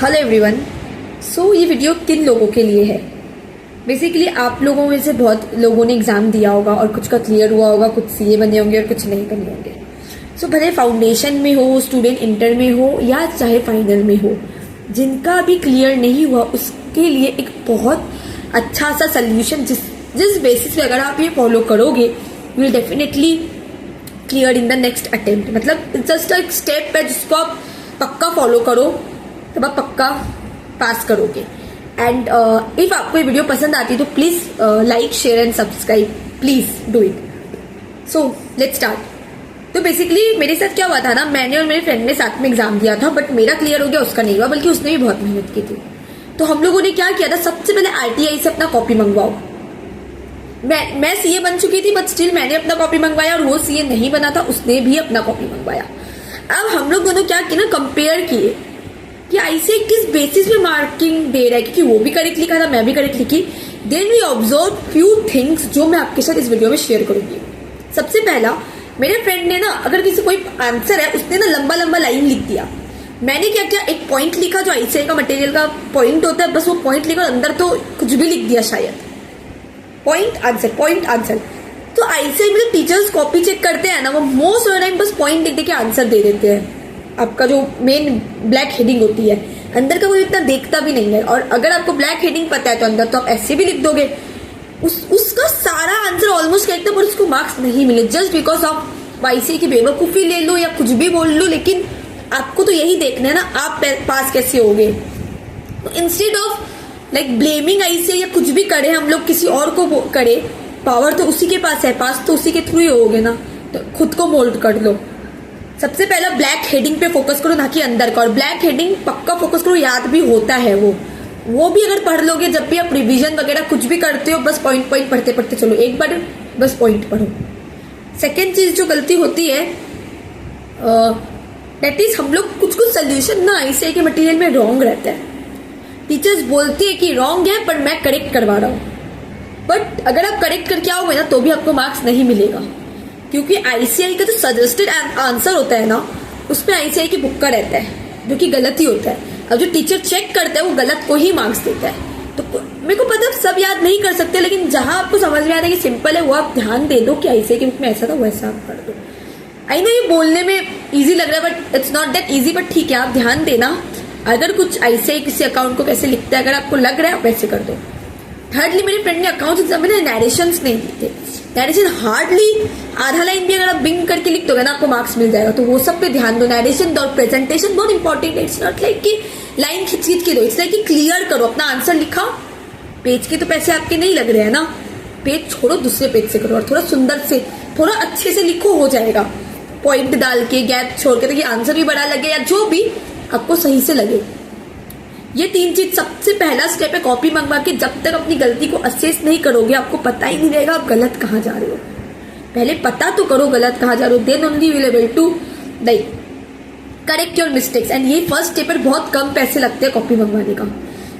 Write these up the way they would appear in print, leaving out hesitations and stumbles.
Hello everyone. सो ये video किन लोगों के लिए है? बेसिकली आप लोगों में से बहुत लोगों ने एग्जाम दिया होगा और कुछ का क्लियर हुआ होगा, कुछ सीए बने होंगे और कुछ नहीं बने होंगे। सो भले फाउंडेशन में हो, स्टूडेंट इंटर में हो या चाहे फाइनल में हो, जिनका भी क्लियर नहीं हुआ उसके लिए एक बहुत अच्छा सा सोल्यूशन जिस बेसिस पे अगर आप ये फॉलो करोगे you will definitely clear in the next attempt. मतलब जस्ट एक स्टेप है जिसको आप पक्का फॉलो करो तब आप पक्का पास करोगे। एंड इफ आपको ये वीडियो पसंद आती है तो please like share and subscribe, please do it. So let's start. तो बेसिकली मेरे साथ क्या हुआ था ना, मैंने और मेरे फ्रेंड ने साथ में एग्जाम दिया था, बट मेरा क्लियर हो गया, उसका नहीं हुआ, बल्कि उसने भी बहुत मेहनत की थी। तो हम लोगों ने क्या किया था, सबसे पहले आरटीआई से अपना कॉपी मंगवाओ। मैं सीए बन चुकी थी बट स्टिल मैंने अपना कॉपी मंगवाया और वो सीए नहीं बना था, उसने भी अपना कॉपी मंगवाया। अब हम लोग दोनों क्या किए ना, कंपेयर किए कि आईसीआई किस बेसिस पे मार्किंग दे रहा है, क्योंकि वो भी करेक्ट लिखा था, मैं भी करेक्ट लिखी। Then we observe few things जो मैं आपके साथ इस वीडियो में शेयर करूंगी। सबसे पहला, मेरे फ्रेंड ने ना, अगर किसी कोई आंसर है उसने ना लंबा लंबा लाइन लिख दिया। मैंने क्या किया, एक पॉइंट लिखा जो आईसीआई का मटेरियल का पॉइंट होता है, बस वो पॉइंट लिखा, अंदर तो कुछ भी लिख दिया, शायद पॉइंट आंसर। तो आईसीआई में टीचर्स कॉपी चेक करते हैं ना, वो मोस्ट ऑफ द टाइम बस पॉइंट लिख के आंसर दे देते हैं। आपका जो मेन ब्लैक हेडिंग होती है, अंदर का कोई इतना देखता भी नहीं है। और अगर आपको ब्लैक हेडिंग पता है तो अंदर तो आप ऐसे भी लिख दोगे। उसका सारा आंसर ऑलमोस्ट करेक्ट है, पर उसको मार्क्स नहीं मिले जस्ट बिकॉज ऑफ आईसीआई की बेवकूफी ले लो या कुछ भी बोल लो, लेकिन आपको तो यही देखना है ना आप पास कैसे होगे। तो instead of like blaming ICI या कुछ भी करे हम लोग, किसी और को करे, पावर तो उसी के पास है, पास तो उसी के थ्रू ही होगे ना, तो खुद को मोल्ड कर लो। सबसे पहला ब्लैक हेडिंग पे फोकस करो, ना कि अंदर का। और ब्लैक हेडिंग पक्का फोकस करो, याद भी होता है वो भी अगर पढ़ लोगे, जब भी आप रिवीजन वगैरह कुछ भी करते हो, बस पॉइंट पढ़ते पढ़ते चलो, एक बार बस पॉइंट पढ़ो। सेकेंड चीज जो गलती होती है दैट इज हम लोग कुछ सोल्यूशन ना आईसीआई के मटेरियल में रॉन्ग रहता है। टीचर्स बोलती है कि रॉन्ग है पर मैं करेक्ट करवा रहा हूँ, बट अगर आप करेक्ट करके आओगे ना तो भी आपको मार्क्स नहीं मिलेगा, क्योंकि आईसीआई का जो सजेस्टेड आंसर होता है ना, उसमें आईसीआई की बुक का रहता है जो कि गलत ही होता है। अब जो टीचर चेक करता है वो गलत को ही मार्क्स देता है। तो मेरे को पता है सब याद नहीं कर सकते, लेकिन जहां आपको समझ में आता है कि सिंपल है वो आप ध्यान दे दो कि आईसीआई की बुक में ऐसा था, वैसा आप कर दो। आई नो ये बोलने में इजी लग रहा है but it's not that easy, but ठीक है आप ध्यान देना। अगर कुछ आईसीआई किसी अकाउंट को कैसे लिखता है, अगर आपको लग रहा है वैसे कर दो। थर्डली, मेरे फ्रेंड ने अकाउंट एग्जाम में नैरेशंस नहीं लिखे। नैरेशन हार्डली आधा लाइन भी अगर आप बिंग करके लिख दोगे ना आपको मार्क्स मिल जाएगा, तो वो सब पे ध्यान दो। नैरेशन और प्रेजेंटेशन बहुत इंपॉर्टेंट है। इट्स नॉट लाइक कि लाइन खिंच खिंच के दो, इट्स लाइक कि क्लियर करो, अपना आंसर लिखा। पेज के तो पैसे आपके नहीं लग रहे हैं ना, पेज छोड़ो दूसरे पेज से करो और थोड़ा सुंदर से, थोड़ा अच्छे से लिखो, हो जाएगा। पॉइंट डाल के, गैप छोड़ के, ताकि आंसर भी बड़ा लगे या जो भी आपको सही से लगे। ये तीन चीज सबसे पहला स्टेप है। कॉपी मंगवा के जब तक अपनी गलती को असेस नहीं करोगे, आपको पता ही नहीं रहेगा आप गलत कहाँ जा रहे हो। पहले पता तो करो गलत कहाँ जा रहे हो, then only will able to like correct your mistakes. And ये फर्स्ट स्टेप पर बहुत कम पैसे लगते हैं कॉपी मंगवाने का।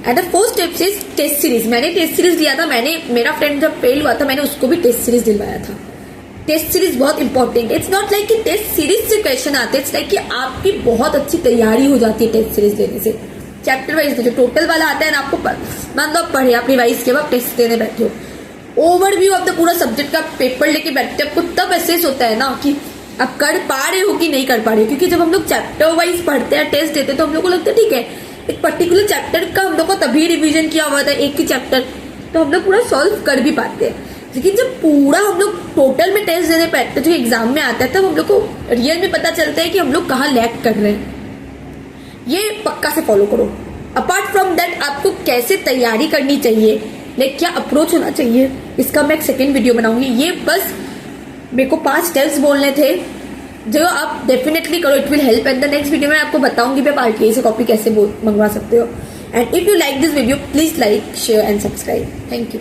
And the fourth step is test series. मैंने टेस्ट सीरीज लिया था, मेरा फ्रेंड जब फेल हुआ था मैंने उसको भी टेस्ट सीरीज दिलवाया था। टेस्ट सीरीज बहुत इंपॉर्टेंट है। इट्स नॉट लाइक कि टेस्ट सीरीज से क्वेश्चन आते हैं, इट्स लाइक कि आपकी बहुत अच्छी तैयारी हो जाती है टेस्ट सीरीज लेने से। चैप्टर वाइज जो टोटल वाला आता है ना, आपको मान लो आप पढ़े, आप रिवाइज के बाद टेस्ट देने बैठे हो, ओवरव्यू ऑफ द पूरा सब्जेक्ट का पेपर लेके बैठते हो, आपको तब एसेस होता है ना कि आप कर पा रहे हो कि नहीं कर पा रहे हो। क्योंकि जब हम लोग चैप्टर वाइज पढ़ते हैं, टेस्ट देते हैं, तो हम लोग को लगता है ठीक है एक पर्टिकुलर चैप्टर का हम लोग को तभी रिविजन किया हुआ था, एक ही चैप्टर, तो हम लोग पूरा सॉल्व कर भी पाते हैं। लेकिन जब पूरा हम लोग टोटल में टेस्ट देने बैठते हैं जो एग्जाम में आता है, तब हम लोग को रियल में पता चलता है कि हम लोग कहाँ लैग कर रहे हैं। ये पक्का से फॉलो करो। अपार्ट फ्रॉम दैट आपको कैसे तैयारी करनी चाहिए, लाइक क्या अप्रोच होना चाहिए, इसका मैं एक सेकेंड वीडियो बनाऊंगी। ये बस मेरे को 5 स्टेप्स बोलने थे जो आप डेफिनेटली करो, it will help. And the next video में आपको बताऊंगी मैं आरटीआई से कॉपी कैसे मंगवा सकते हो। And if you like this video please like share and subscribe. Thank you.